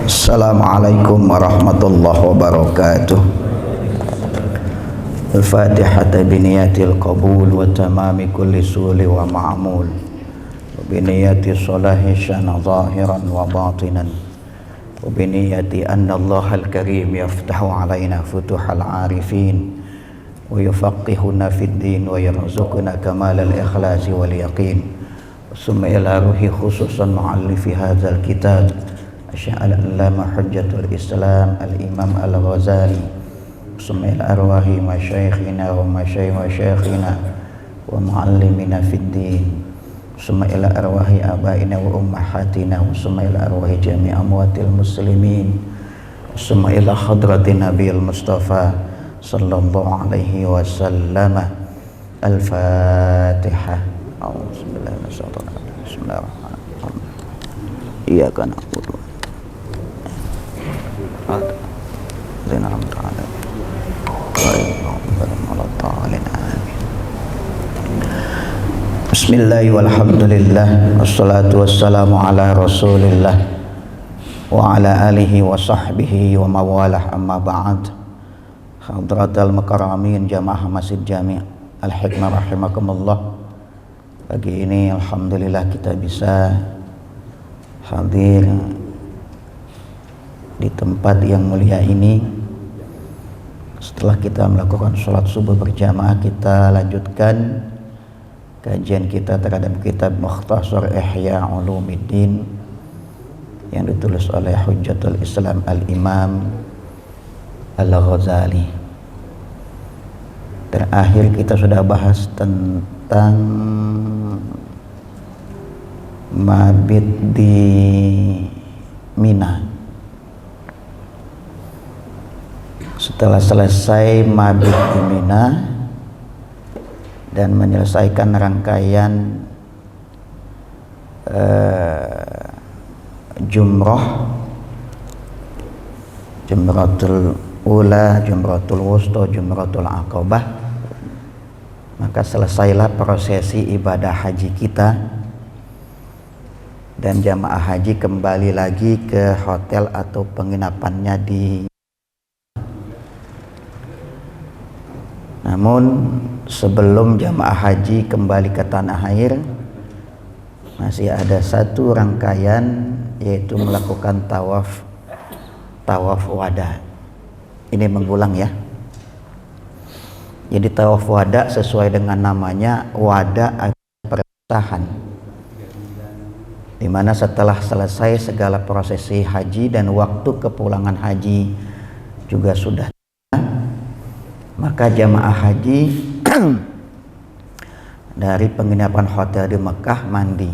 Assalamualaikum warahmatullahi wabarakatuh. Al-Fatihah biniyatil qabul wa tamami kulli suli wa ma'amul wa biniyati salahi syana zahiran wa batinan wa biniyati anna Allah al-karim yaftahu alaina futuhal arifin wa yufaqihuna fid din wa yarzuquna kamal al-ikhlasi wal yaqin. Summa ila ruhi khususan muallifi hadzal kitab Al-Allama Hujjatul Islam Al-Imam Al-Ghazali. Summa ila arwahi masyayikhina wa masyayikhina wa muallimina fid din. Summa ila arwahi abaina wa ummahatina. Summa ila arwahi jami' amwatil muslimin. Summa ila hadratin Nabiil Mustafa sallallahu alaihi wasallam. Al-Fatihah. A'udzubillahi minasyaitonir rajim. Bismillahirrahmanirrahim. Iyyaka na'budu Bismillah walhamdulillah wassalatu wassalamu ala rasulillah wa ala alihi wa sahbihi wa mawalah, amma ba'd. Hadratal makaramin jamaah Masjid Jami' Al-Hikmah rahimakumullah. Pagi ini alhamdulillah kita bisa hadir di tempat yang mulia ini. Setelah kita melakukan sholat subuh berjamaah, kita lanjutkan kajian kita terhadap kitab Mukhtasar Ihya Ulumuddin yang ditulis oleh Hujjatul Islam Al-Imam Al-Ghazali. Terakhir kita sudah bahas tentang mabit di Mina. Setelah selesai mabit di Mina dan menyelesaikan rangkaian Jumratul Ula, Jumratul Wusta, Jumratul Aqabah, maka selesailah prosesi ibadah haji kita dan jamaah haji kembali lagi ke hotel atau penginapannya di. Namun sebelum jamaah haji kembali ke tanah air, masih ada satu rangkaian, yaitu melakukan tawaf wada. Ini mengulang ya. Jadi tawaf wada sesuai dengan namanya, wada adalah perpisahan, di mana setelah selesai segala prosesi haji dan waktu kepulangan haji juga sudah, maka jamaah haji dari penginapan hotel di Mekah mandi,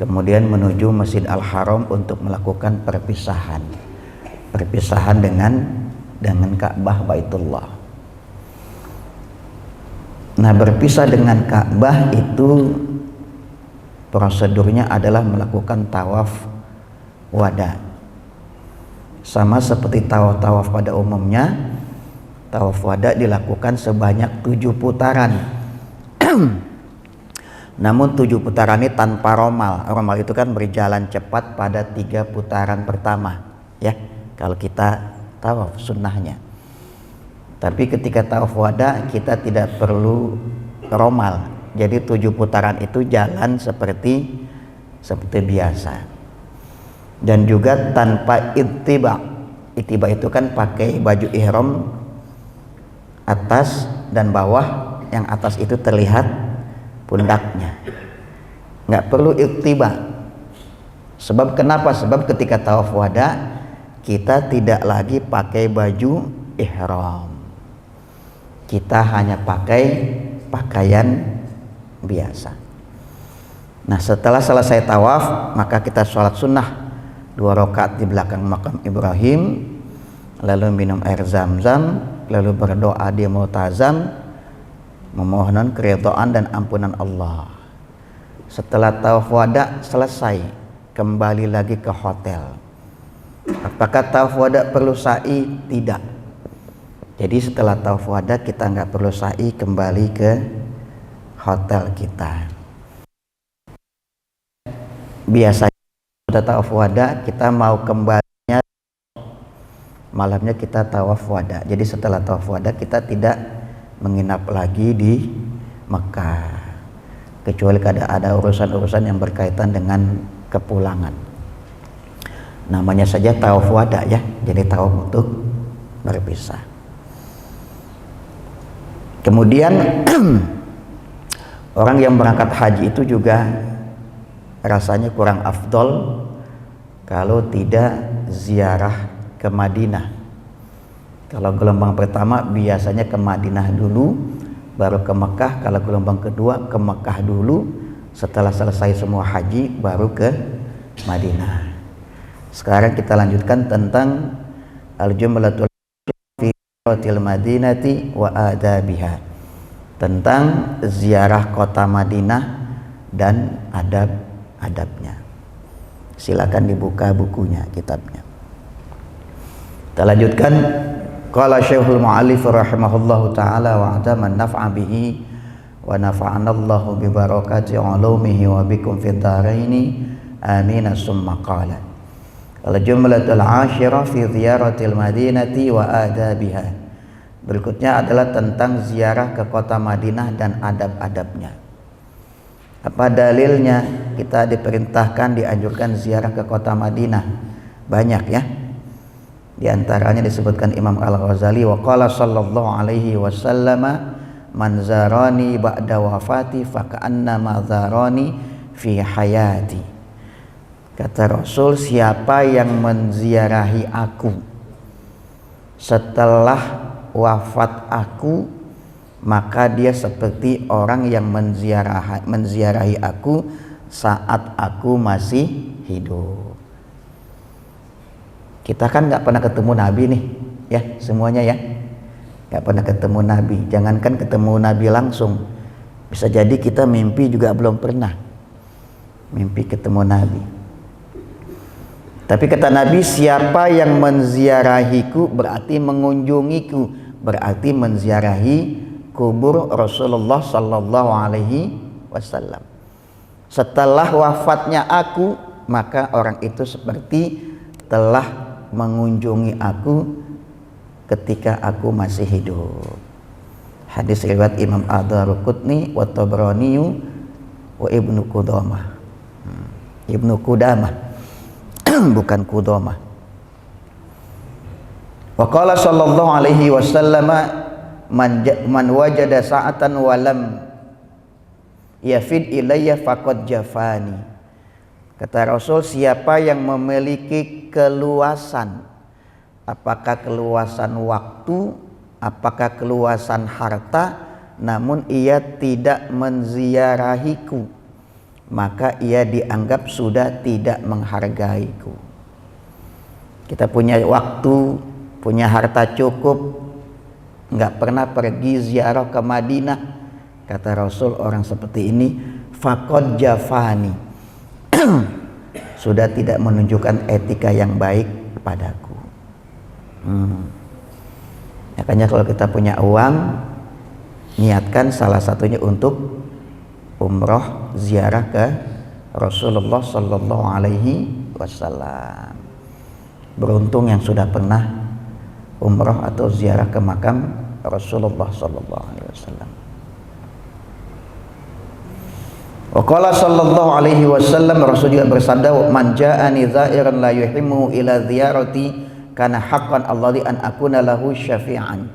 kemudian menuju Masjid Al-Haram untuk melakukan perpisahan dengan Ka'bah Baitullah. Nah, berpisah dengan Ka'bah itu prosedurnya adalah melakukan tawaf wada. Sama seperti tawaf pada umumnya, tawaf wada dilakukan sebanyak 7 putaran. Namun 7 putaran ini tanpa romal. Romal itu kan berjalan cepat pada 3 putaran pertama, ya, kalau kita tawaf sunnahnya. Tapi ketika tawaf wada kita tidak perlu romal. Jadi 7 putaran itu jalan seperti biasa. Dan juga tanpa ittiba. Ittiba itu kan pakai baju ihram atas dan bawah, yang atas itu terlihat pundaknya, nggak perlu ittiba. Sebab kenapa? Sebab ketika tawaf wada kita tidak lagi pakai baju ihram, kita hanya pakai pakaian biasa. Nah, setelah selesai tawaf maka kita sholat sunnah 2 rakaat di belakang makam Ibrahim, lalu minum air zam-zam, lalu berdoa di multazam, memohon keridhaan dan ampunan Allah. Setelah tawaf wada selesai, kembali lagi ke hotel. Apakah tawaf wada perlu sa'i? Tidak. Jadi setelah tawaf wada kita nggak perlu sa'i, kembali ke hotel kita. Biasanya sudah tawaf wada, kita mau kembali malamnya kita tawaf wada. Jadi setelah tawaf wada kita tidak menginap lagi di Mekah, kecuali ada urusan-urusan yang berkaitan dengan kepulangan. Namanya saja tawaf wada ya, jadi tawaf untuk berpisah. Kemudian orang yang berangkat haji itu juga rasanya kurang afdol kalau tidak ziarah ke Madinah. Kalau gelombang pertama biasanya ke Madinah dulu, baru ke Mekah. Kalau gelombang kedua ke Mekah dulu, setelah selesai semua haji baru ke Madinah. Sekarang kita lanjutkan tentang al-jumlatul fi Madinati wa adabiha, tentang ziarah kota Madinah dan adab-adabnya. Silakan dibuka bukunya, kitabnya. Kita lanjutkan. Qala Syekhul Mu'allif rahimahullahu taala wa adama naf'a bihi wa nafa'ana Allahu bi barakati ulumihi wa bikum fid dharaini amin. Summa qala al-jumlatul 'ashirah fi ziyaratil madinati wa adabiha. Berikutnya adalah tentang ziarah ke kota Madinah dan adab-adabnya. Apa dalilnya kita diperintahkan, dianjurkan ziarah ke kota Madinah? Banyak ya. Di antaranya disebutkan Imam Al-Ghazali, wa qala sallallahu alaihi wasallam man zarani ba'da wafati fa ka'annama zarani fi hayati. Kata Rasul, siapa yang menziarahi aku setelah wafat aku, maka dia seperti orang yang menziarahi aku saat aku masih hidup. Kita kan nggak pernah ketemu Nabi nih, ya semuanya ya, nggak pernah ketemu Nabi. Jangankan ketemu Nabi langsung, bisa jadi kita mimpi juga belum pernah mimpi ketemu Nabi. Tapi kata Nabi, siapa yang menziarahiku berarti mengunjungiku, berarti menziarahi kubur Rasulullah Sallallahu Alaihi Wasallam. Setelah wafatnya aku, maka orang itu seperti telah mengunjungi aku ketika aku masih hidup. Hadis riwayat Imam Ad-Darqutni wa Tabrani wa Ibnu Qudamah. Ibnu Qudamah bukan Qudamah. Wa qala sallallahu alaihi wasallam man wajada sa'atan wa lam yafid ilayya faqad jafani. Kata Rasul, siapa yang memiliki keluasan, apakah keluasan waktu, apakah keluasan harta, namun ia tidak menziarahiku, maka ia dianggap sudah tidak menghargaiku. Kita punya waktu, punya harta cukup, nggak pernah pergi ziarah ke Madinah. Kata Rasul, orang seperti ini faqad jafani, sudah tidak menunjukkan etika yang baik padaku. Makanya kalau kita punya uang, niatkan salah satunya untuk umroh ziarah ke Rasulullah Sallallahu Alaihi Wasallam. Beruntung yang sudah pernah umroh atau ziarah ke makam Rasulullah Sallallahu Alaihi Wasallam. Wa qala sallallahu alaihi wasallam, Rasul juga bersabda, man ja'ani za'iran la yuhimmu ila ziyarati kana haqqan alladhi an akuna lahu syafi'an.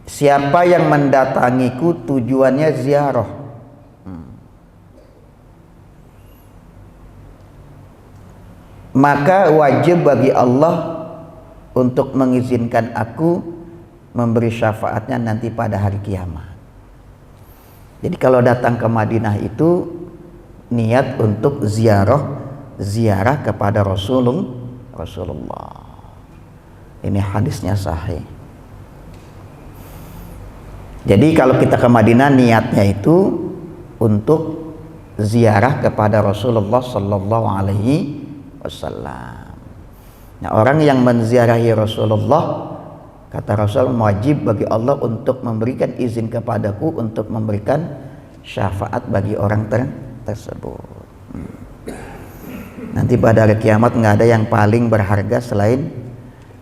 Siapa yang mendatangiku tujuannya ziarah, maka wajib bagi Allah untuk mengizinkan aku memberi syafaatnya nanti pada hari kiamat. Jadi kalau datang ke Madinah itu niat untuk ziarah kepada Rasulullah. Ini hadisnya sahih. Jadi kalau kita ke Madinah niatnya itu untuk ziarah kepada Rasulullah Sallallahu Alaihi Wasallam. Nah, orang yang menziarahi Rasulullah, kata Rasul, wajib bagi Allah untuk memberikan izin kepadaku untuk memberikan syafaat bagi orang tersebut. Nanti pada hari kiamat nggak ada yang paling berharga selain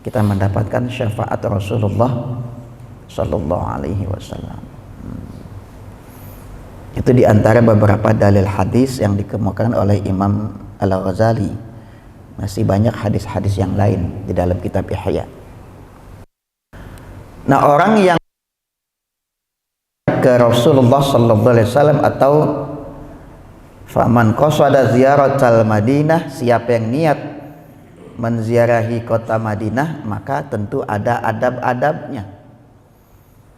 kita mendapatkan syafaat Rasulullah Sallallahu Alaihi Wasallam. Itu diantara beberapa dalil hadis yang dikemukakan oleh Imam Al-Ghazali. Masih banyak hadis-hadis yang lain di dalam kitab Ihya. Nah, orang yang ke Rasulullah Sallallahu Alaihi Wasallam atau faman qasada ziyaratal Madinah, siapa yang niat menziarahi kota Madinah, maka tentu ada adab-adabnya.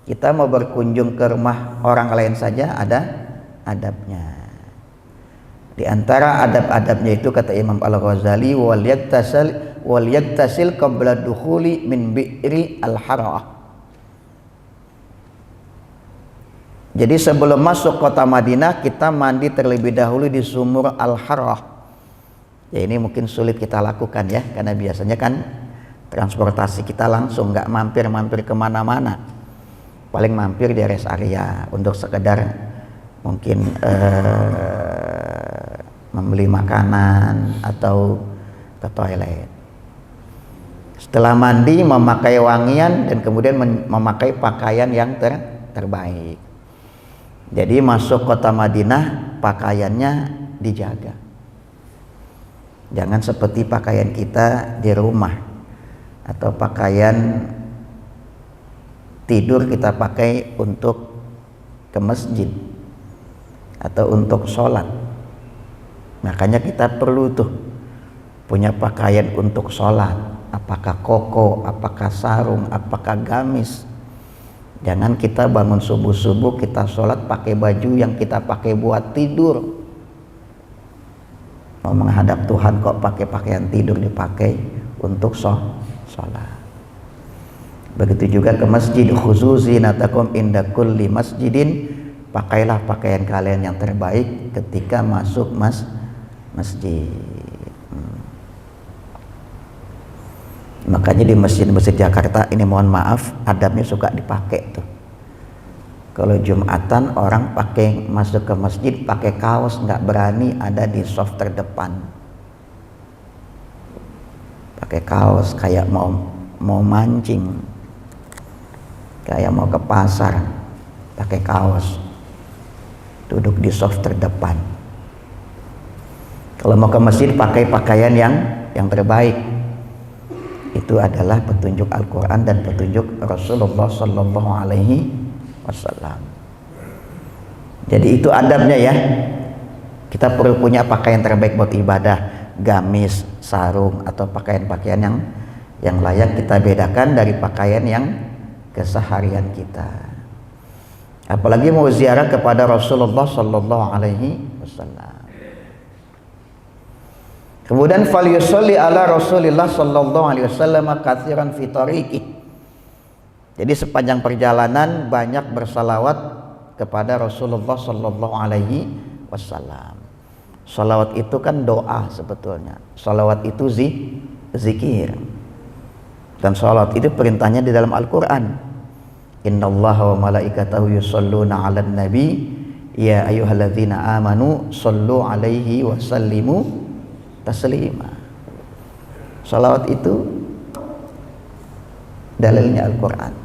Kita mau berkunjung ke rumah orang lain saja ada adabnya. Di antara adab-adabnya itu kata Imam Al-Ghazali, wal yaktasil qabla dukhuli min bi'ri al-harah. Jadi sebelum masuk kota Madinah, kita mandi terlebih dahulu di sumur Al-Harah. Ya, ini mungkin sulit kita lakukan ya, karena biasanya kan transportasi kita langsung, nggak mampir-mampir kemana-mana. Paling mampir di rest area untuk sekedar mungkin membeli makanan atau ke toilet. Setelah mandi, memakai wangian dan kemudian memakai pakaian yang terbaik. Jadi masuk kota Madinah pakaiannya dijaga. Jangan seperti pakaian kita di rumah atau pakaian tidur kita pakai untuk ke masjid atau untuk sholat. Makanya kita perlu tuh punya pakaian untuk sholat. Apakah koko, apakah sarung, apakah gamis. Jangan kita bangun subuh-subuh kita sholat pakai baju yang kita pakai buat tidur. Mau menghadap Tuhan kok pakai pakaian tidur dipakai untuk sholat. Begitu juga ke masjid, khuzu zinatakum inda kulli masjidin, pakailah pakaian kalian yang terbaik ketika masuk masjid. Makanya di masjid-masjid Jakarta ini mohon maaf adabnya suka dipakai tuh. Kalau Jumatan orang pakai masuk ke masjid pakai kaos, nggak berani ada di soft terdepan. Pakai kaos kayak mau mancing, kayak mau ke pasar, pakai kaos, duduk di soft terdepan. Kalau mau ke masjid pakai pakaian yang terbaik. Itu adalah petunjuk Al-Quran dan petunjuk Rasulullah Sallallahu Alaihi Wasallam. Jadi itu adabnya ya. Kita perlu punya pakaian terbaik buat ibadah, gamis, sarung atau pakaian-pakaian yang layak kita bedakan dari pakaian yang keseharian kita. Apalagi mau ziarah kepada Rasulullah Sallallahu Alaihi Wasallam. Kemudian fal yusolli ala Rasulillah Sallallahu Alaihi Wasallam katsiran fi tariqi. Jadi sepanjang perjalanan banyak bersalawat kepada Rasulullah Sallallahu Alaihi Wasallam. Salawat itu kan doa sebetulnya. Salawat itu zikir. Dan salawat itu perintahnya di dalam Al-Quran. Innallaha wa malaikatahu yusholluna 'alan nabi ya ayyuhalladzina amanu shollu 'alaihi wa sallimu taslima. Salawat itu dalilnya Al-Quran.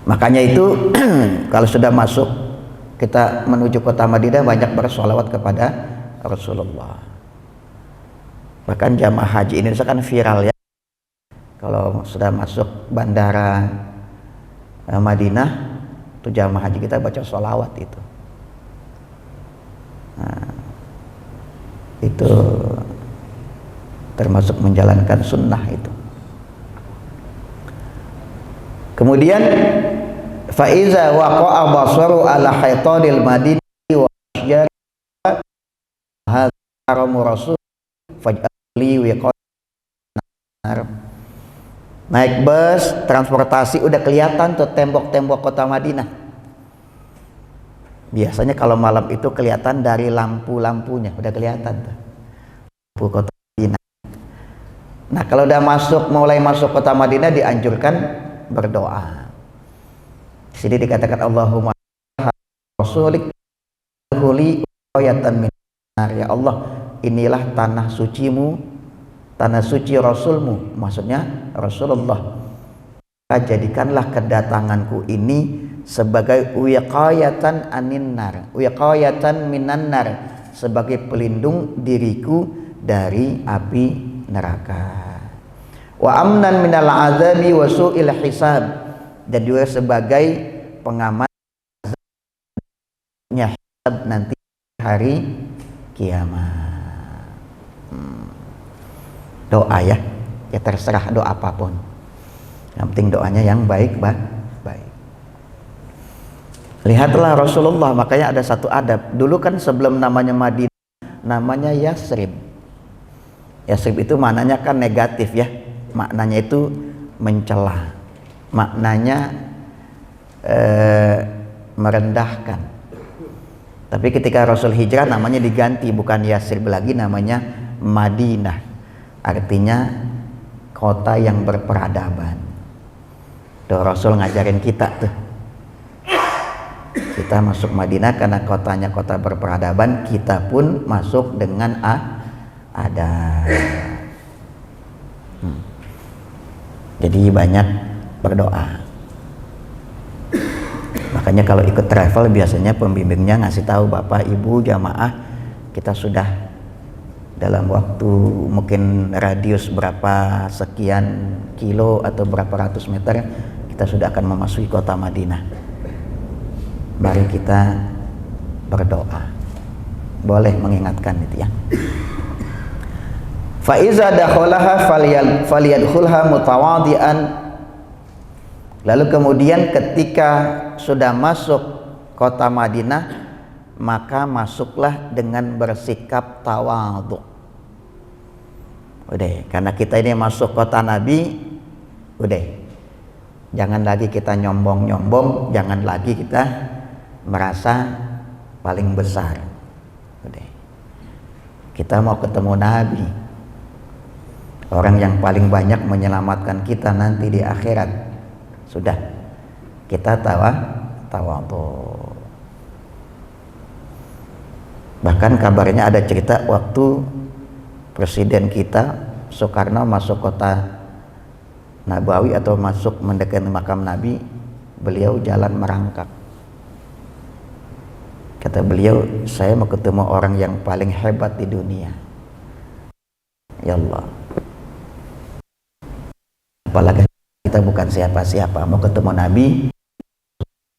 Makanya itu kalau sudah masuk kita menuju kota Madinah banyak bersolawat kepada Rasulullah. Bahkan jamaah haji Indonesia kan viral ya. Kalau sudah masuk bandara Madinah, itu jamaah haji kita baca sholawat itu. Nah, itu termasuk menjalankan sunnah itu. Kemudian faiza waqa'a basaru ala haitanil madinati wa asjar haramu rasul faj'ali wiqanar. Naik bus transportasi udah kelihatan tuh tembok-tembok kota Madinah. Biasanya kalau malam itu kelihatan dari lampu-lampunya, udah kelihatan tuh lampu kota Madinah. Nah kalau udah mulai masuk kota Madinah dianjurkan berdoa. Di sini dikatakan Allahumma rasulik huli ayatan minar, ya Allah inilah tanah sucimu, tanah suci Rasulmu, maksudnya Rasulullah. Jadikanlah kedatanganku ini sebagai wiqayatan anin nar, wiqayatan minan nar, sebagai pelindung diriku dari api neraka. Wa amnan minal azabi wa su'il hisab, dan juga sebagai pengaman hisab nanti hari kiamat. Doa ya terserah doa apapun, yang penting doanya yang baik. Lihatlah Rasulullah, makanya ada satu adab. Dulu kan sebelum namanya Madinah, namanya Yasrib. Yasrib itu maknanya kan negatif ya, maknanya itu mencela, maknanya merendahkan. Tapi ketika Rasul hijrah namanya diganti, bukan Yasrib lagi, namanya Madinah, artinya kota yang berperadaban. Tuh Rasul ngajarin kita tuh, kita masuk Madinah karena kotanya kota berperadaban, kita pun masuk dengan adab. Jadi banyak berdoa. Makanya kalau ikut travel biasanya pembimbingnya ngasih tahu, Bapak Ibu jamaah, kita sudah dalam waktu mungkin radius berapa sekian kilo atau berapa ratus meter, kita sudah akan memasuki kota Madinah. Mari kita berdoa. Boleh mengingatkan itu ya. Fa iza dakhalaha falyadkhulha mutawadian. Lalu kemudian ketika sudah masuk kota Madinah, maka masuklah dengan bersikap tawadhu. Udah, karena kita ini masuk kota Nabi, udah. Jangan lagi kita nyombong-nyombong, jangan lagi kita merasa paling besar. Udah. Kita mau ketemu Nabi, orang yang paling banyak menyelamatkan kita nanti di akhirat. Sudah, kita tawadhu. Bahkan kabarnya ada cerita waktu presiden kita Soekarno masuk kota Nabawi atau masuk mendekati makam Nabi, beliau jalan merangkak. Kata beliau, saya mau ketemu orang yang paling hebat di dunia. Ya Allah, apalagi kita bukan siapa-siapa, mau ketemu Nabi.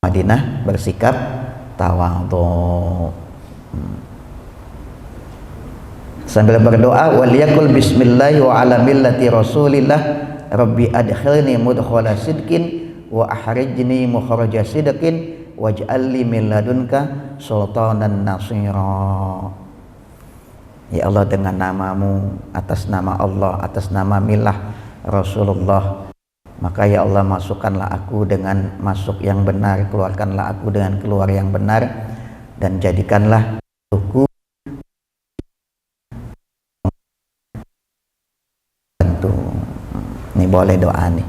Madinah bersikap tawadhu. Sambil berdoa, waliyakul bismillahi wa ala millati rasulillah rabbi adkhilni mudkhala sidqin wa ahrijni mukhraja sidqin waj'alli min ladunka sultanan nasira. Ya Allah, dengan namamu, atas nama Allah, atas nama milah Rasulullah, maka ya Allah masukkanlah aku dengan masuk yang benar, keluarkanlah aku dengan keluar yang benar, dan jadikanlah aku bantu. Ini boleh doa nih.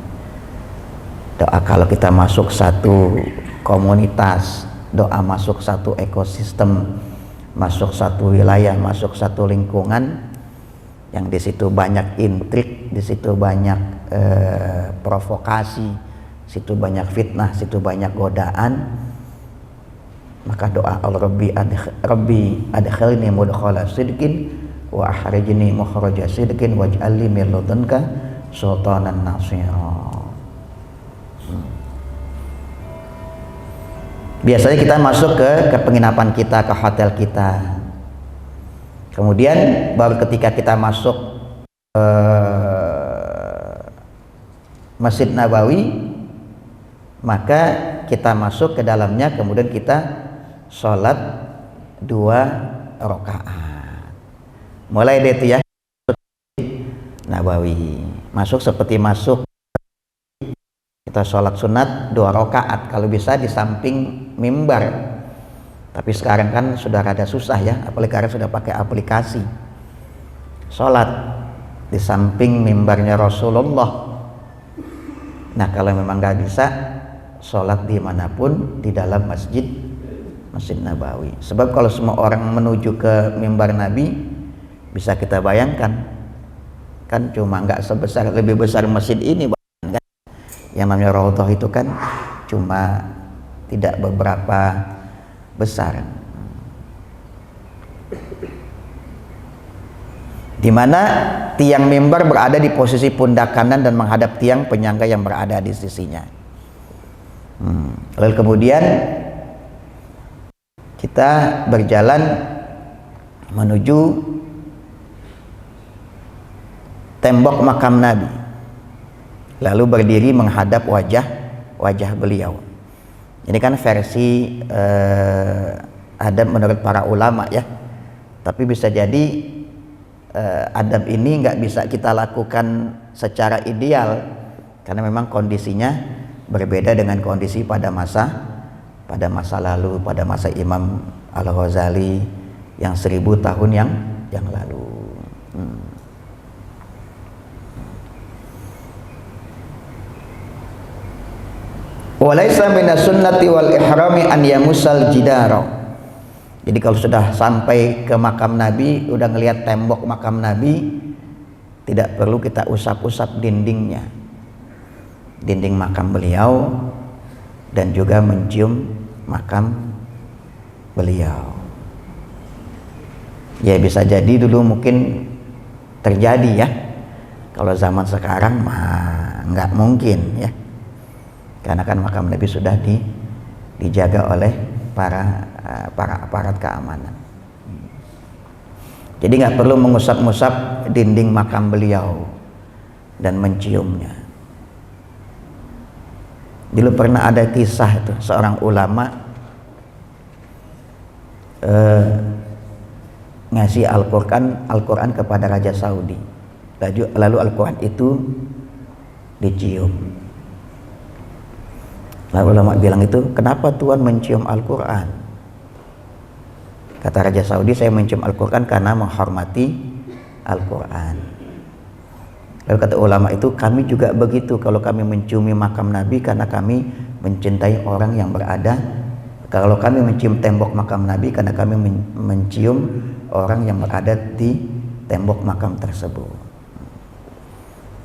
Doa kalau kita masuk satu komunitas, doa masuk satu ekosistem, masuk satu wilayah, masuk satu lingkungan yang di situ banyak intrik, di situ banyak provokasi, situ banyak fitnah, situ banyak godaan, maka doa Rabbi adkhilni mudkhala sidqin wa akhrijni mukhraja sidqin waj'alni min ladunka sultanan nasira. Biasanya kita masuk ke penginapan kita, ke hotel kita, kemudian baru ketika kita masuk Masjid Nabawi, maka kita masuk ke dalamnya, kemudian kita sholat 2 rakaat. Mulai dari itu ya, Nabawi masuk seperti masuk kita sholat sunat 2 rakaat, kalau bisa di samping mimbar. Tapi sekarang kan sudah rada susah ya, apalagi karena sudah pakai aplikasi. Sholat di samping mimbarnya Rasulullah. Nah kalau memang nggak bisa, sholat dimanapun di dalam Masjid Nabawi. Sebab kalau semua orang menuju ke mimbar Nabi, bisa kita bayangkan kan cuma nggak sebesar, lebih besar masjid ini kan. Yang namanya Raudhah itu kan cuma tidak beberapa besar, di mana tiang mimbar berada di posisi pundak kanan dan menghadap tiang penyangga yang berada di sisinya. Lalu kemudian kita berjalan menuju tembok makam Nabi, lalu berdiri menghadap wajah beliau. Ini kan versi adab menurut para ulama ya, tapi bisa jadi adab ini nggak bisa kita lakukan secara ideal karena memang kondisinya berbeda dengan kondisi pada masa lalu, pada masa Imam Al-Ghazali yang 1000 tahun yang lalu. Walaysa minas sunnati wal ihrami an yamusal jidara. Jadi kalau sudah sampai ke makam Nabi, udah ngelihat tembok makam Nabi, tidak perlu kita usap-usap dindingnya, dinding makam beliau, dan juga mencium makam beliau. Ya bisa jadi dulu mungkin terjadi ya, kalau zaman sekarang mah nggak mungkin ya, karena kan makam Nabi sudah dijaga oleh para aparat keamanan. Jadi nggak perlu mengusap-ngusap dinding makam beliau dan menciumnya. Dulu pernah ada kisah itu, seorang ulama ngasih Al-Quran kepada Raja Saudi, lalu Al-Quran itu dicium. Lalu ulama bilang itu, kenapa Tuhan mencium Al-Quran? Kata Raja Saudi, saya mencium Al-Quran karena menghormati Al-Quran. Lalu kata ulama itu, kami juga begitu, kalau kami menciumi makam Nabi karena kami mencintai orang yang berada. Kalau kami mencium tembok makam Nabi karena kami mencium orang yang berada di tembok makam tersebut.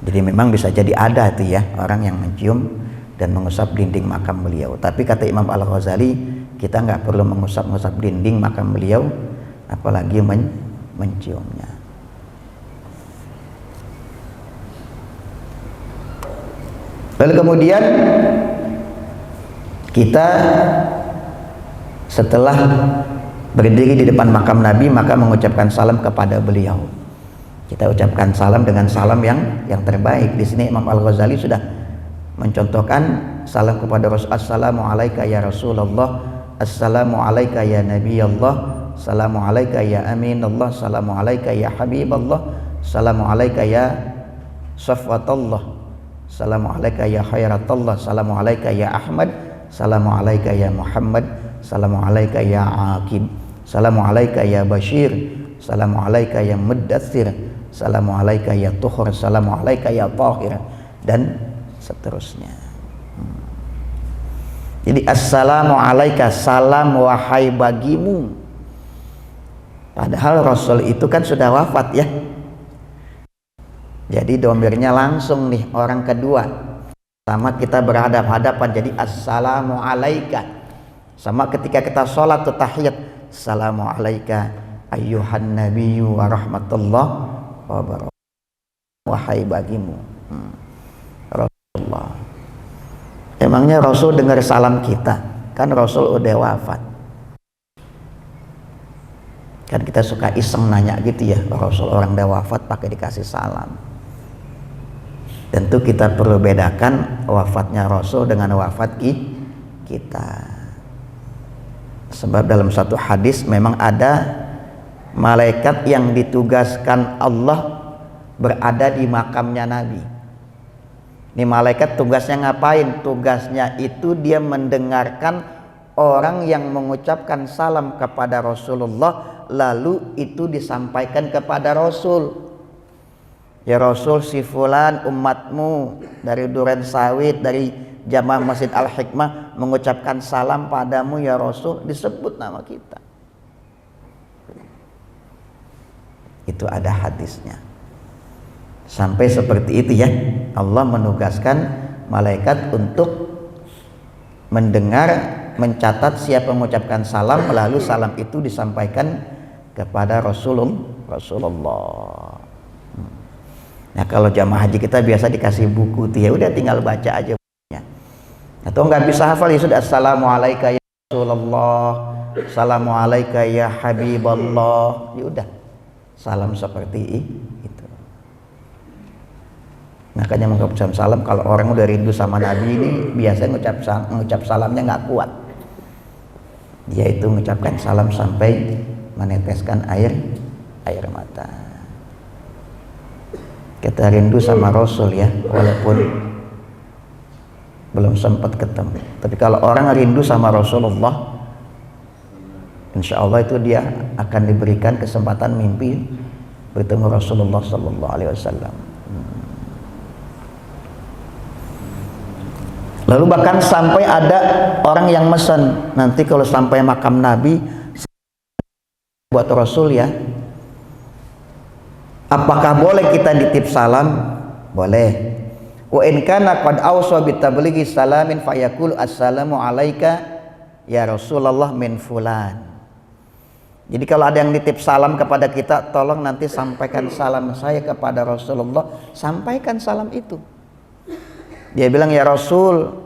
Jadi memang bisa jadi ada tuh ya orang yang mencium dan mengusap dinding makam beliau. Tapi kata Imam Al-Ghazali, kita nggak perlu mengusap-ngusap dinding makam beliau, apalagi menciumnya. Lalu kemudian kita setelah berdiri di depan makam Nabi, maka mengucapkan salam kepada beliau. Kita ucapkan salam dengan salam yang terbaik. Di sini Imam Al-Ghazali sudah mencontohkan salam kepada Rasul. Assalamu alayka ya Rasulullah, assalamu alayka ya Nabi Allah, assalamu alayka ya Amin Allah, assalamu alayka ya Habib Allah, assalamu alayka ya Safwatullah, assalamu alayka ya Khairatullah, assalamu alayka ya Ahmad, assalamu alayka ya Muhammad, assalamu alayka ya Aqib, assalamu alayka ya Bashir, assalamu alayka ya Muddathir, assalamu alayka ya Tuhur, assalamu alayka ya Tahir, dan seterusnya. Jadi assalamu alayka, salam wahai bagimu. Padahal Rasul itu kan sudah wafat ya. Jadi domirnya langsung nih orang kedua. Sama kita berhadap-hadapan, jadi assalamu alayka. Sama ketika kita sholat atau tahiyat, assalamu alayka ayyuhan nabiyyu wa rahmatullah wa barakatuh. Wahai bagimu Rasulullah. Emangnya Rasul dengar salam kita? Kan Rasul udah wafat. Kan kita suka iseng nanya gitu ya, Rasul orang udah wafat pakai dikasih salam. Tentu kita perlu bedakan wafatnya Rasul dengan wafat kita. Sebab dalam satu hadis memang ada malaikat yang ditugaskan Allah berada di makamnya Nabi. Ini malaikat tugasnya ngapain? Tugasnya itu dia mendengarkan orang yang mengucapkan salam kepada Rasulullah, lalu itu disampaikan kepada Rasul. Ya Rasul, si fulan umatmu dari Duren Sawit, dari jamaah Masjid Al-Hikmah mengucapkan salam padamu ya Rasul, disebut nama kita. Itu ada hadisnya. Sampai seperti itu ya. Allah menugaskan malaikat untuk mendengar, mencatat siapa mengucapkan salam, lalu salam itu disampaikan kepada Rasulullah. Nah kalau jamaah haji kita biasa dikasih buku tuh, ya udah tinggal baca aja bukunya. Atau nggak bisa hafal ya sudah, assalamualaikum ya Rasulullah, assalamualaikum ya Habiballah, ya udah salam seperti itu. Makanya mengucap salam, kalau orang udah rindu sama Nabi ini biasanya mengucap salamnya nggak kuat. Dia itu mengucapkan salam sampai meneteskan air mata. Kita rindu sama Rasul ya, walaupun belum sempat ketemu. Tapi kalau orang rindu sama Rasulullah, insya Allah itu dia akan diberikan kesempatan mimpi bertemu Rasulullah Sallallahu Alaihi Wasallam. Lalu bahkan sampai ada orang yang mesen, nanti kalau sampai makam Nabi buat Rasul ya, apakah boleh kita nitip salam? Boleh. Wa in kana qad awsa bi tablighi salamin fayaqul assalamu alayka ya Rasulullah min fulan. Jadi kalau ada yang nitip salam kepada kita, tolong nanti sampaikan salam saya kepada Rasulullah, sampaikan salam itu. Dia bilang, ya Rasul,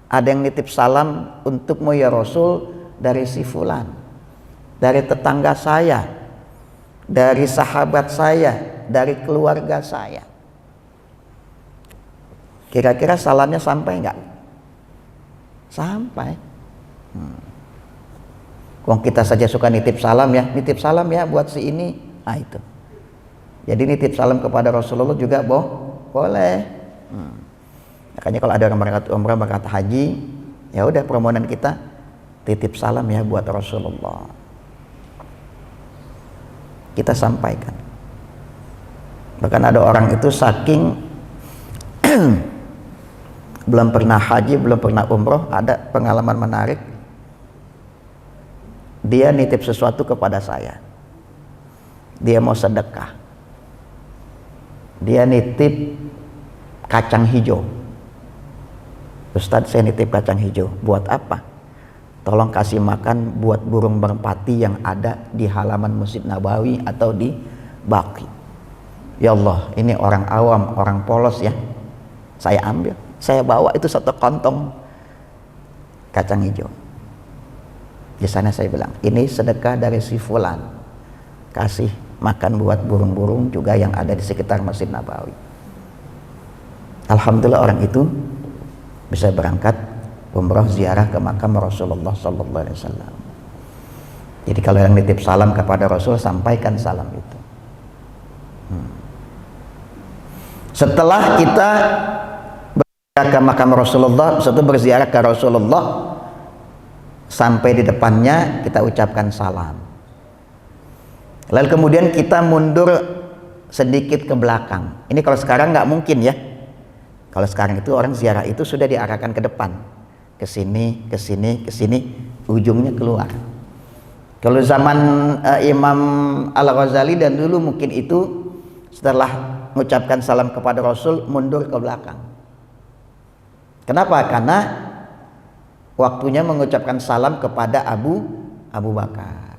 ada yang nitip salam untukmu ya Rasul dari si fulan, dari tetangga saya, dari sahabat saya, dari keluarga saya. Kira-kira salamnya sampai enggak? Sampai. Wong kita saja suka nitip salam ya buat si ini. Ah itu. Jadi nitip salam kepada Rasulullah juga boleh. Makanya kalau ada orang berangkat umrah, berangkat haji, ya udah permohonan kita titip salam ya buat Rasulullah. Kita sampaikan. Bahkan ada orang itu saking belum pernah haji, belum pernah umroh, ada pengalaman menarik. Dia nitip sesuatu kepada saya. Dia mau sedekah. Dia nitip kacang hijau. Ustadz, saya nitip kacang hijau. Buat apa? Tolong kasih makan buat burung merpati yang ada di halaman Masjid Nabawi atau di Baqi. Ya Allah, ini orang awam, orang polos ya. Saya ambil, saya bawa itu satu kantong kacang hijau. Di sana saya bilang, ini sedekah dari si fulan. Kasih makan buat burung-burung juga yang ada di sekitar Masjid Nabawi. Alhamdulillah orang itu bisa berangkat umrah ziarah ke makam Rasulullah Sallallahu Alaihi Wasallam. Jadi kalau yang nitip salam kepada Rasul, sampaikan salam itu. Setelah kita berziarah ke makam Rasulullah, setelah berziarah ke Rasulullah, sampai di depannya kita ucapkan salam. Lalu kemudian kita mundur sedikit ke belakang. Ini kalau sekarang nggak mungkin ya. Kalau sekarang itu orang ziarah itu sudah diarahkan ke depan, ke sini, ke sini, ke sini, ujungnya keluar. Kalau zaman Imam Al-Ghazali dan dulu mungkin itu setelah mengucapkan salam kepada Rasul mundur ke belakang. Kenapa? Karena waktunya mengucapkan salam kepada Abu Bakar.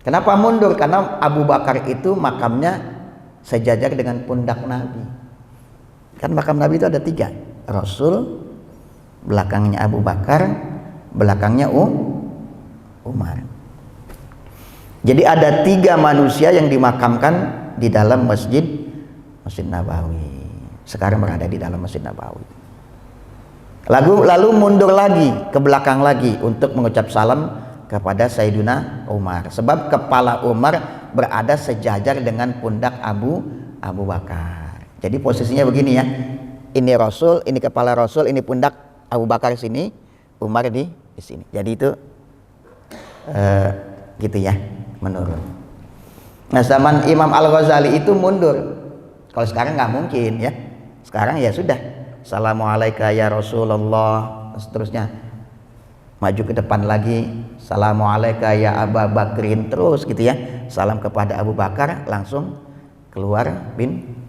Kenapa mundur? Karena Abu Bakar itu makamnya sejajar dengan pundak Nabi. Kan makam Nabi itu ada 3, Rasul, belakangnya Abu Bakar, belakangnya Umar. Jadi ada 3 manusia yang dimakamkan di dalam Masjid Nabawi. Sekarang berada di dalam Masjid Nabawi. Lalu mundur lagi ke belakang lagi untuk mengucap salam kepada Sayyidina Umar. Sebab kepala Umar berada sejajar dengan pundak Abu Bakar. Jadi posisinya begini ya. Ini Rasul, ini kepala Rasul, ini pundak Abu Bakar sini, Umar di sini. Jadi itu gitu ya, menurun. Nah, zaman Imam Al-Ghazali itu mundur. Kalau sekarang nggak mungkin ya. Sekarang ya sudah. Assalamualaikum ya Rasulullah, seterusnya maju ke depan lagi. Assalamualaikum ya Abu Bakrin, terus gitu ya. Salam kepada Abu Bakar, langsung keluar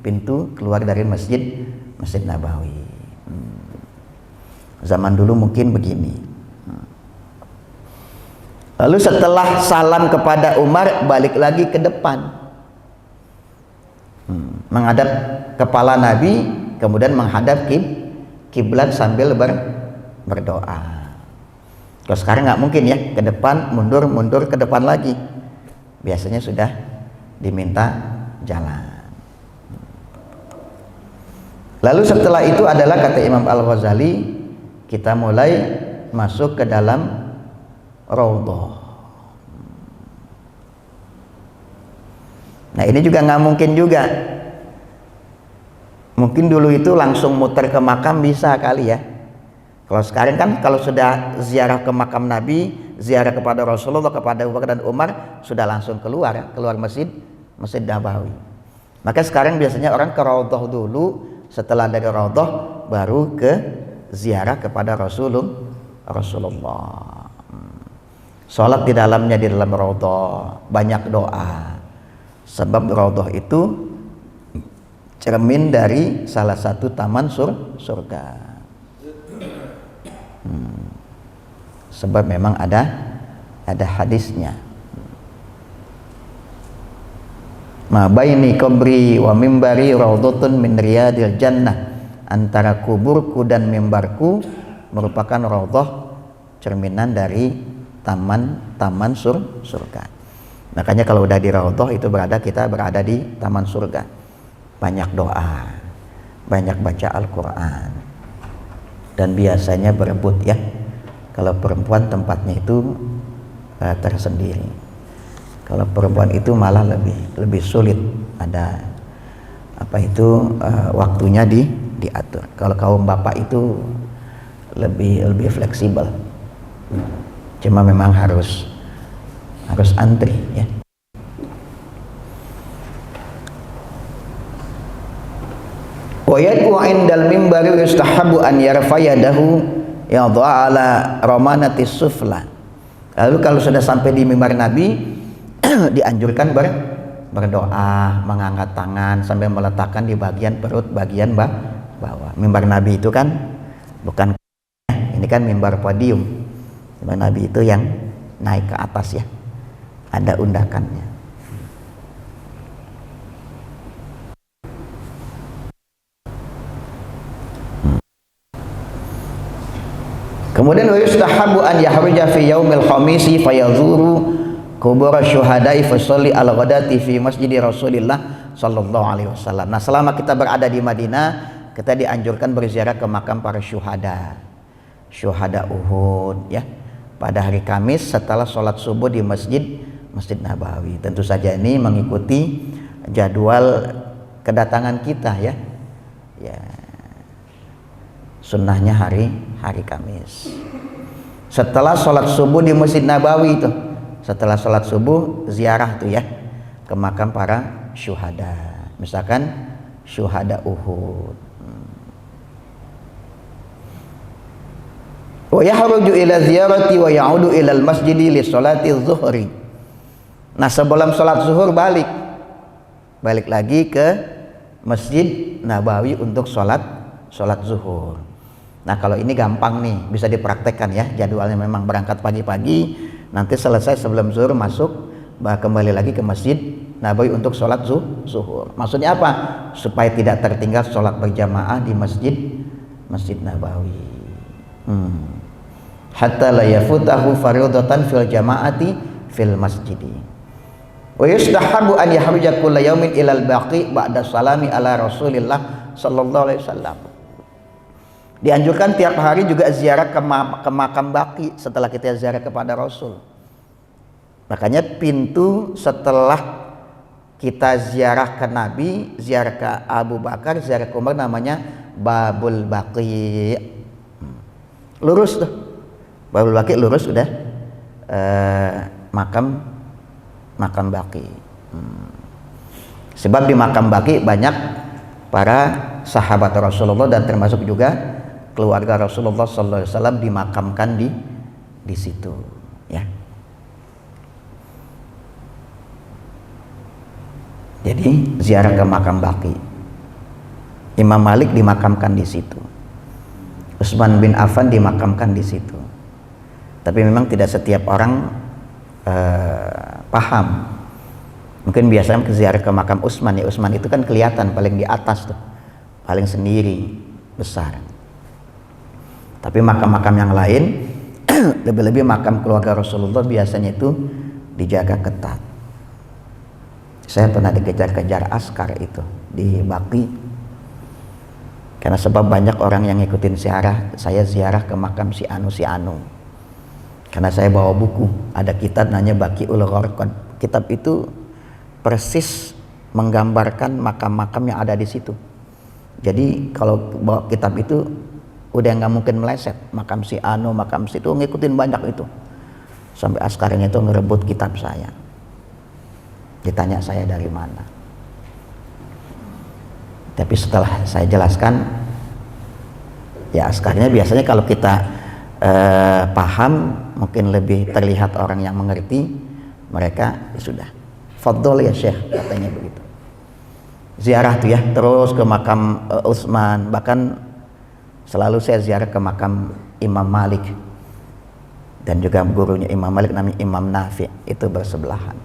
pintu keluar dari Masjid Nabawi. Zaman dulu mungkin begini. Lalu setelah salam kepada Umar, balik lagi ke depan, menghadap kepala Nabi, kemudian menghadap kiblat sambil berdoa. Kalau sekarang nggak mungkin ya, ke depan mundur ke depan lagi. Biasanya sudah diminta jalan. Lalu setelah itu adalah kata Imam Al-Ghazali, kita mulai masuk ke dalam raudhah. Nah ini juga nggak mungkin juga. Mungkin dulu itu langsung muter ke makam bisa kali ya. Kalau sekarang kan kalau sudah ziarah ke makam Nabi, ziarah kepada Rasulullah, kepada Abu Bakar dan Umar, sudah langsung keluar Masjid Nabawi. Maka sekarang biasanya orang ke raudhah dulu, setelah dari raudhah baru ke ziarah kepada Rasulullah. Sholat di dalam raudhah, banyak doa. Sebab raudhah itu cermin dari salah satu taman surga. Sebab memang ada hadisnya. Ma baini qabri wa mimbari raudhatun min riyadil jannah. Antara kuburku dan mimbarku merupakan raudhah, cerminan dari taman surga. Makanya kalau udah di raudhah itu kita berada di taman surga. Banyak doa, banyak baca Al-Quran, dan biasanya berebut ya. Kalau perempuan tempatnya itu tersendiri. Kalau perempuan itu malah lebih sulit, ada waktunya diatur. Kalau kaum bapak itu lebih fleksibel. Cuma memang harus antri ya. Wa yad'u 'indal mimbari yustahabu an yarfa yadahu yadha'a ala ramanati sufla. Lalu kalau sudah sampai di mimbar Nabi dianjurkan berdoa, mengangkat tangan sambil meletakkan di bagian perut bagian bawah. Mimbar Nabi itu kan bukan, ini kan mimbar podium. Mimbar Nabi itu yang naik ke atas ya, ada undakannya. Kemudian wa yustahabu an yahruja fi yaumil khamisi fayazuru kubur syuhada'i fa sholli al ghadati fi masjid Rasulillah sallallahu alaihi wasallam. Nah, selama kita berada di Madinah, kita dianjurkan berziarah ke makam para syuhada Uhud ya, pada hari Kamis setelah sholat subuh di Masjid Nabawi. Tentu saja ini mengikuti jadwal kedatangan kita ya. Sunnahnya hari Kamis. Setelah sholat subuh di Masjid Nabawi itu, setelah sholat subuh ziarah tuh ya ke makam para syuhada. Misalkan syuhada Uhud. Wa yahruju ila ziyarati wa ya'udu ila al-masjidi li sholati zuhri. Nah, sebelum sholat zuhur balik lagi ke Masjid Nabawi untuk sholat zuhur. Nah, kalau ini gampang nih, bisa dipraktekkan ya. Jadwalnya memang berangkat pagi-pagi, nanti selesai sebelum zuhur masuk, kembali lagi ke Masjid Nabawi untuk sholat zuhur. Maksudnya apa? Supaya tidak tertinggal sholat berjamaah di Masjid Nabawi. Hatta la yafutahu fardatan fil jamaati fil masjidi. Wa yustahabu an yahruja kulla yaumin ilal baqi ba'da salami ala Rasulillah sallallahu alaihi wasallam. Dianjurkan tiap hari juga ziarah ke makam Baqi setelah kita ziarah kepada Rasul. Makanya pintu setelah kita ziarah ke Nabi, ziarah ke Abu Bakar, ziarah ke Umar namanya Babul Baqi. Lurus tuh, Babul Baqi lurus udah makam Baqi. Sebab di makam Baqi banyak para sahabat Rasulullah dan termasuk juga keluarga Rasulullah sallallahu alaihi wasallam dimakamkan di situ ya. Jadi ziarah ke makam Baqi. Imam Malik dimakamkan di situ, Utsman bin Affan dimakamkan di situ. Tapi memang tidak setiap orang paham. Mungkin biasanya ziarah ke makam Utsman, ya Utsman itu kan kelihatan paling di atas tuh, paling sendiri besar. Tapi makam-makam yang lain lebih-lebih makam keluarga Rasulullah biasanya itu dijaga ketat. Saya pernah dikejar-kejar askar itu di Baqi, karena sebab banyak orang yang ngikutin ziarah. Saya ziarah ke makam si Anu, karena saya bawa buku, ada kitab namanya Baqiul Gharqad. Kitab itu persis menggambarkan makam-makam yang ada di situ. Jadi kalau bawa kitab itu udah nggak mungkin meleset, makam si Anu, makam si itu, ngikutin banyak itu. Sampai askarnya itu ngerebut kitab saya. Ditanya saya dari mana. Tapi setelah saya jelaskan, ya askarnya biasanya kalau kita paham, mungkin lebih terlihat orang yang mengerti, mereka ya sudah. Fadhol ya Syekh, katanya begitu. Ziarah tuh ya, terus ke makam Utsman, bahkan selalu saya ziarah ke makam Imam Malik, dan juga gurunya Imam Malik namanya Imam Nafi, itu bersebelahan.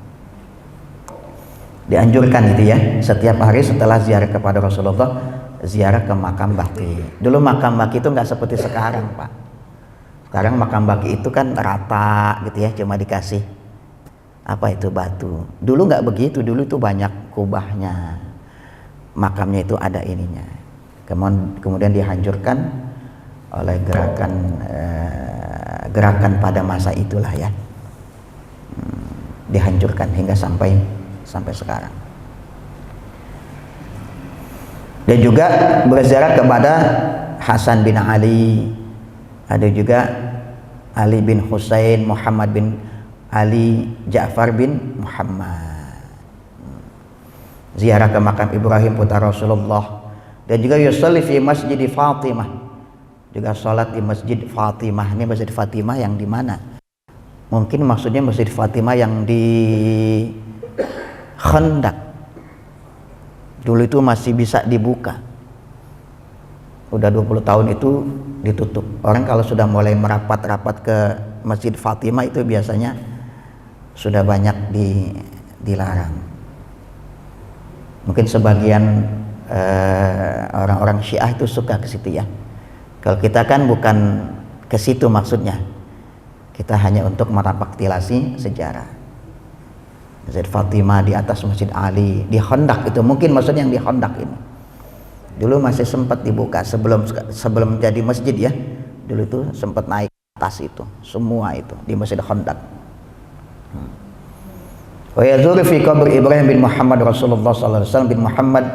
Dianjurkan itu ya, setiap hari setelah ziarah kepada Rasulullah, ziarah ke makam Baqi. Dulu makam Baqi itu nggak seperti sekarang, Pak. Sekarang makam Baqi itu kan rata gitu ya, cuma dikasih apa itu batu. Dulu nggak begitu, dulu itu banyak kubahnya, makamnya itu ada ininya. Kemudian dihancurkan oleh gerakan pada masa itulah ya, dihancurkan hingga sampai sekarang. Dan juga berziarah kepada Hasan bin Ali, ada juga Ali bin Husain, Muhammad bin Ali, Ja'far bin Muhammad. Ziarah ke makam Ibrahim putra Rasulullah, dan juga yusalli fi Masjid Fatimah, juga sholat di Masjid Fatimah. Ini Masjid Fatimah yang di mana? Mungkin maksudnya Masjid Fatimah yang di Khandaq. Dulu itu masih bisa dibuka. Udah 20 tahun itu ditutup. Orang kalau sudah mulai merapat-rapat ke Masjid Fatimah itu biasanya sudah banyak dilarang. Mungkin sebagian orang-orang Syiah itu suka ke situ ya. Kalau kita kan bukan ke situ maksudnya. Kita hanya untuk merapaktilasi sejarah. Masjid Fatimah di atas Masjid Ali di Khandaq itu, mungkin maksudnya yang di Khandaq ini. Dulu masih sempat dibuka sebelum jadi masjid ya. Dulu itu sempat naik atas itu, semua itu di Masjid Khandaq. Wa yazuru fi qabr Ibrahim bin Muhammad Rasulullah sallallahu alaihi wasallam bin Muhammad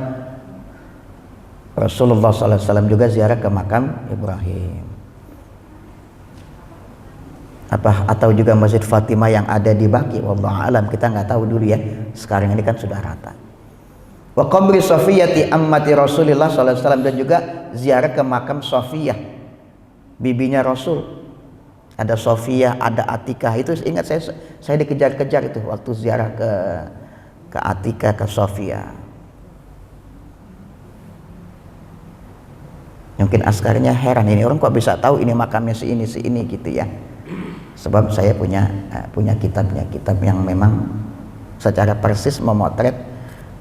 Rasulullah sallallahu alaihi wasallam, juga ziarah ke makam Ibrahim. Atau juga Masjid Fatimah yang ada di Baqi, wallahu alam, kita nggak tahu dulu ya. Sekarang ini kan sudah rata. Wa qabri Safiyati ammati Rasulillah sallallahu alaihi wasallam, dan juga ziarah ke makam Safiyah, bibinya Rasul. Ada Safiyah, ada Atikah. Itu ingat saya dikejar-kejar itu waktu ziarah ke Atikah, ke Safiyah. Mungkin askarnya heran, ini orang kok bisa tahu ini makamnya si ini gitu ya. Sebab saya punya kitab yang memang secara persis memotret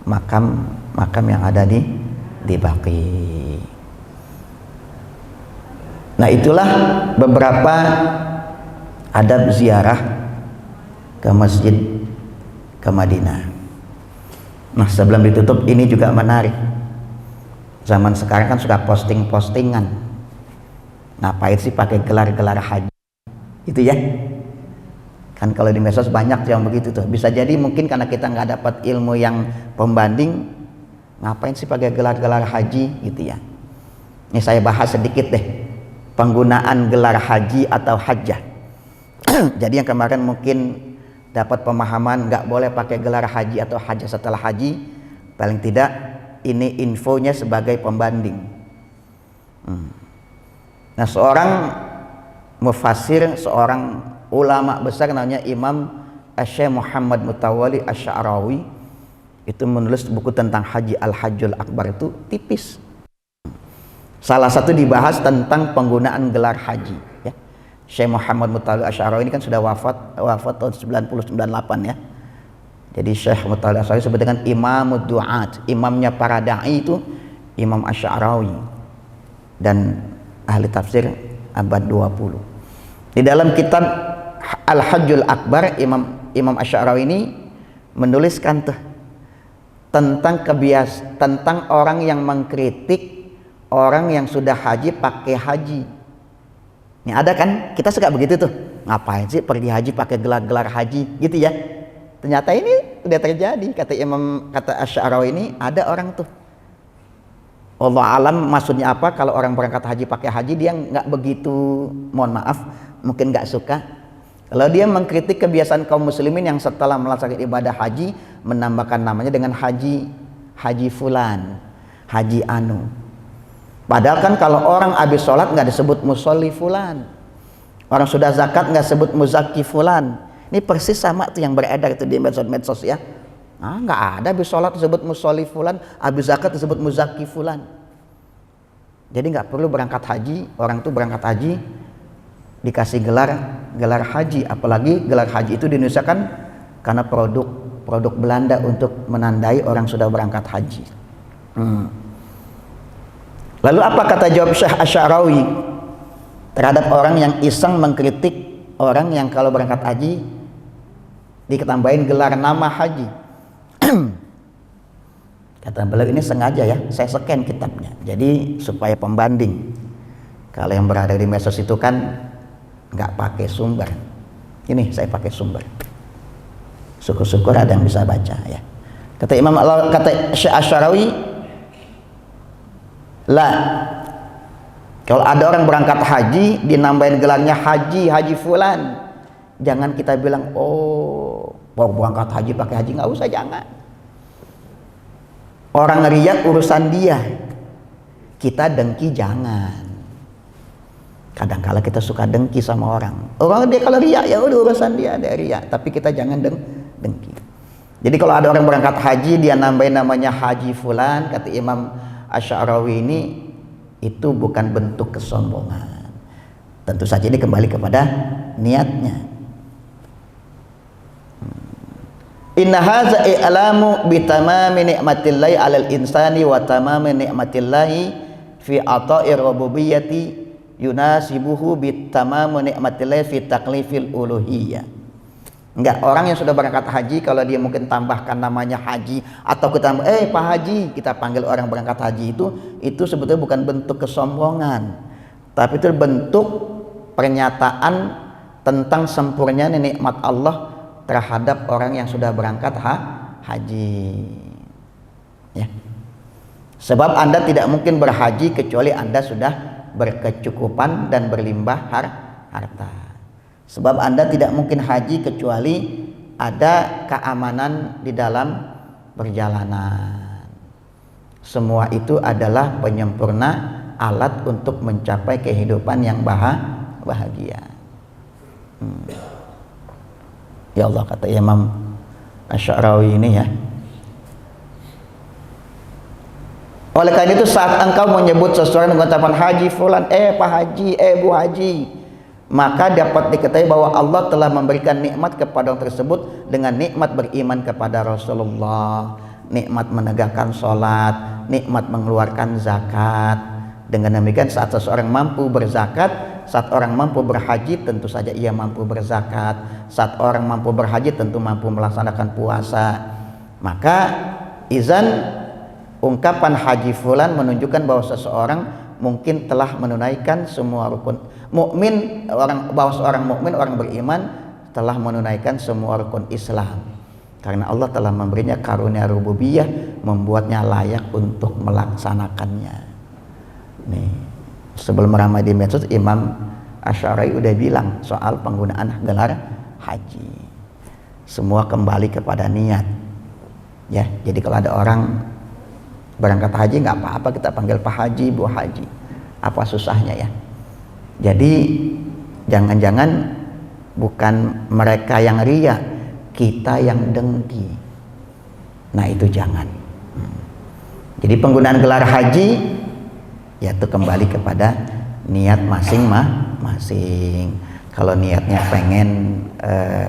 makam yang ada di Baqi. Nah, itulah beberapa adab ziarah ke masjid ke Madinah. Nah, sebelum ditutup, ini juga menarik. Zaman sekarang kan suka posting-postingan. Ngapain sih pakai gelar-gelar haji? Itu ya. Kan kalau di medsos banyak yang begitu tuh. Bisa jadi mungkin karena kita nggak dapat ilmu yang pembanding, ngapain sih pakai gelar-gelar haji gitu ya. Ini saya bahas sedikit deh penggunaan gelar haji atau hajjah. Jadi yang kemarin mungkin dapat pemahaman nggak boleh pakai gelar haji atau hajjah setelah haji, paling tidak ini infonya sebagai pembanding. Nah, seorang mufassir, seorang ulama besar namanya Imam Syekh Muhammad Mutawalli Asy-Sya'rawi, itu menulis buku tentang haji, Al-Hajjul Akbar, itu tipis Salah satu dibahas tentang penggunaan gelar haji ya. Syekh Muhammad Mutawalli Asy'arawi ini kan sudah wafat tahun 98 ya. Jadi Syekh Mutawalli Asy'arawi disebut dengan Imamud Du'at, imamnya para dai itu Imam Asy'arawi, dan ahli tafsir abad 20. Di dalam kitab Al-Hajjul Akbar, Imam Asy'arawi ini menuliskan tentang orang yang mengkritik orang yang sudah haji pakai haji. Ini ada kan, kita suka begitu tuh, ngapain sih pergi haji pakai gelar-gelar haji gitu ya. Ternyata ini udah terjadi, kata Asy'arawi ini, ada orang tuh, Allah alam maksudnya apa, kalau orang berangkat haji pakai haji dia nggak begitu, mohon maaf, mungkin nggak suka. Kalau dia mengkritik kebiasaan kaum muslimin yang setelah melaksanakan ibadah haji menambahkan namanya dengan haji fulan, haji anu. Padahal kan kalau orang habis sholat nggak disebut musolli fulan, orang sudah zakat nggak sebut muzaki fulan. Ini persis sama tuh yang beredar itu di medsos ya. Nah, nggak ada habis sholat disebut musolli fulan, habis zakat disebut muzaki fulan. Jadi nggak perlu berangkat haji, orang tuh berangkat haji dikasih gelar haji, apalagi gelar haji itu di Indonesia kan karena produk Belanda untuk menandai orang sudah berangkat haji. Lalu apa kata jawab Syekh Asy'arawi terhadap orang yang iseng mengkritik orang yang kalau berangkat haji ditambahin gelar nama haji? Kata beliau, ini sengaja ya, saya scan kitabnya, jadi supaya pembanding. Kalau yang berada di medsos itu kan nggak pakai sumber, ini saya pakai sumber, syukur-syukur ada yang bisa baca ya. Kata Syekh Asy'arawi, lah kalau ada orang berangkat haji dinambahin gelarnya haji fulan, jangan kita bilang oh mau berangkat haji pakai haji, nggak usah, jangan. Orang riya urusan dia, kita dengki jangan. Kadang-kala kita suka dengki sama orang dia kalau riya ya udah urusan dia, ada riya, tapi kita jangan dengki. Jadi kalau ada orang berangkat haji dia nambahin namanya haji fulan, kata Imam Asy'arawi ini, itu bukan bentuk kesombongan. Tentu saja ini kembali kepada niatnya. Inna hadza i'lamu bi tamami ni'matillahi 'alal insani wa tamami ni'matillahi fi ata'ir rububiyyati yunasibuhu bi tamami ni'matillahi fi taklifil uluhiyyah. Enggak, orang yang sudah berangkat haji kalau dia mungkin tambahkan namanya haji atau kita Pak Haji, kita panggil orang berangkat haji itu sebetulnya bukan bentuk kesombongan, tapi itu bentuk pernyataan tentang sempurnanya nikmat Allah terhadap orang yang sudah berangkat haji ya. Sebab Anda tidak mungkin berhaji kecuali Anda sudah berkecukupan dan berlimpah harta. Sebab Anda tidak mungkin haji kecuali ada keamanan di dalam perjalanan. Semua itu adalah penyempurna alat untuk mencapai kehidupan yang bahagia. Ya Allah, kata Imam Asy'arawi ini ya. Oleh karena itu saat engkau menyebut seseorang dengan ucapan haji fulan, Pak Haji, Bu Haji, maka dapat diketahui bahwa Allah telah memberikan nikmat kepada orang tersebut dengan nikmat beriman kepada Rasulullah, nikmat menegakkan sholat, nikmat mengeluarkan zakat. Dengan demikian saat seseorang mampu berzakat, saat orang mampu berhaji, tentu saja ia mampu berzakat. Saat orang mampu berhaji, tentu mampu melaksanakan puasa. Maka izan ungkapan haji fulan menunjukkan bahwa seseorang mungkin telah menunaikan semua rukun mukmin, bahwa seorang mukmin, orang beriman telah menunaikan semua rukun Islam. Karena Allah telah memberinya karunia rububiyah, membuatnya layak untuk melaksanakannya. Nih, sebelum ramai di medsos, Imam Asy'arawi udah bilang soal penggunaan gelar haji. Semua kembali kepada niat. Ya, jadi kalau ada orang berangkat haji nggak apa-apa kita panggil Pak Haji, Bu Haji. Apa susahnya ya? Jadi jangan-jangan bukan mereka yang riya, kita yang dengki. Nah itu jangan. Jadi penggunaan gelar haji yaitu kembali kepada niat masing-masing. Kalau niatnya pengen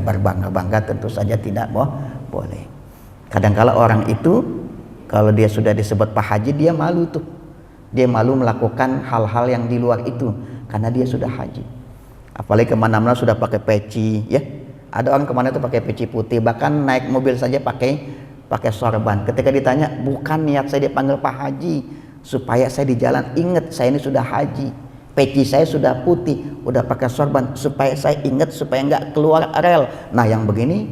berbangga-bangga, tentu saja tidak boleh. Kadang-kala orang itu kalau dia sudah disebut Pak Haji, dia malu tuh. Dia malu melakukan hal-hal yang di luar itu karena dia sudah haji. Apalagi kemana-mana sudah pakai peci, ya. Ada orang kemana itu pakai peci putih, bahkan naik mobil saja pakai sorban. Ketika ditanya, bukan niat saya dipanggil Pak Haji supaya saya di jalan ingat saya ini sudah haji. Peci saya sudah putih, udah pakai sorban supaya saya ingat, supaya nggak keluar rel. Nah, yang begini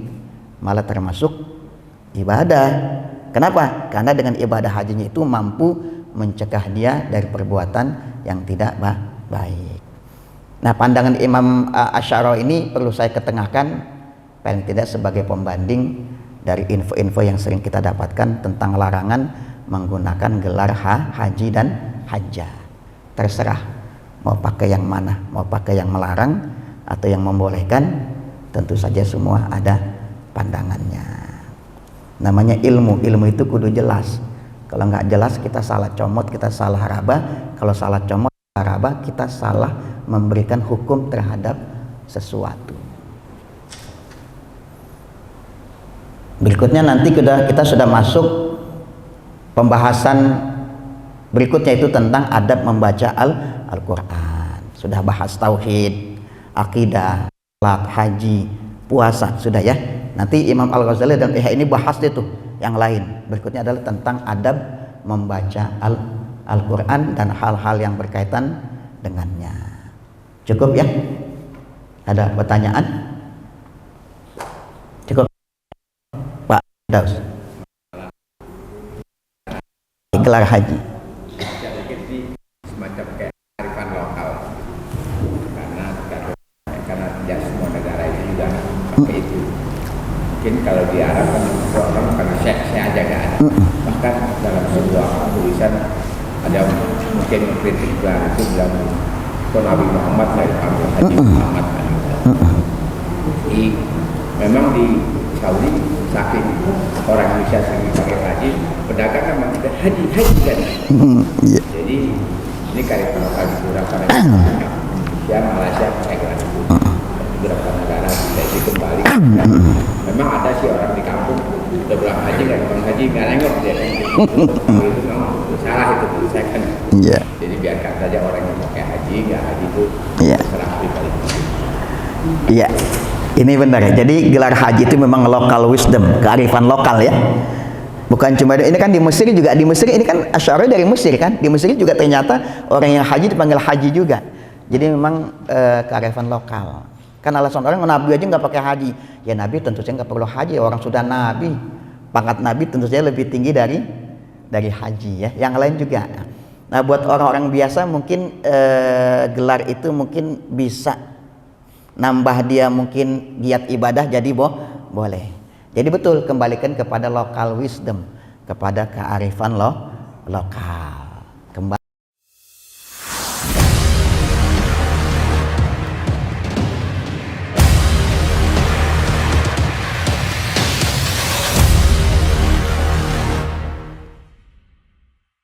malah termasuk ibadah. Kenapa? Karena dengan ibadah hajinya itu mampu mencegah dia dari perbuatan yang tidak baik. Nah, pandangan Imam Asy'ari ini perlu saya ketengahkan paling tidak sebagai pembanding dari info-info yang sering kita dapatkan tentang larangan menggunakan gelar haji dan hajjah. Terserah mau pakai yang mana, mau pakai yang melarang atau yang membolehkan, tentu saja semua ada pandangannya. Namanya ilmu itu kudu jelas. Kalau nggak jelas kita salah comot, kita salah raba. Kalau salah comot, raba, kita salah memberikan hukum terhadap sesuatu. Berikutnya nanti kita sudah masuk pembahasan berikutnya, itu tentang adab membaca Al-Quran. Sudah bahas tauhid, akidah, salat, haji, puasa, sudah ya. Nanti Imam Al-Ghazali dan Ihya ini bahas itu yang lain. Berikutnya adalah tentang adab membaca Al-Quran dan hal-hal yang berkaitan dengannya. Cukup ya? Ada pertanyaan? Cukup Pak Daus. Gelar haji semacam kayak kearifan lokal, karena tidak semua negara ini juga pakai itu. Mungkin kalau di Arab kan orang karena saya aja nggak ada. Bahkan dalam sebuah tulisan ada mungkin kritik juga itu bilang Nabi Muhammad dari Haji Muhammad kan. Jadi memang di Saudi saking orang Indonesia sering pakai haji, pedagang memang tidak haji kan. Jadi ini karifan lokal di beberapa negara, Indonesia, Malaysia pakai gelar itu. Beberapa negara jadi kembali. Memang ada sih orang di kampung udah bilang haji nggak, bang haji nggak nengok dia kan. Itu memang salah itu saya kan. Jadi biarkan saja orang yang pakai haji nggak haji itu terserah pribadi. Iya, ini benar ya. Jadi gelar haji itu memang local wisdom, kearifan lokal ya. Bukan cuma ini kan di Mesir juga, di Mesir ini kan Asy'ari dari Mesir kan. Di Mesir juga ternyata orang yang haji dipanggil haji juga. Jadi memang kearifan lokal. Kan alasan orang Nabi aja nggak pakai haji. Ya Nabi tentu saja nggak perlu haji, orang sudah Nabi. Pangkat Nabi tentu saja lebih tinggi dari haji ya. Yang lain juga. Nah, buat orang-orang biasa mungkin gelar itu mungkin bisa nambah dia mungkin giat ibadah, jadi boleh. Jadi betul, kembalikan kepada local wisdom, kepada kearifan lokal.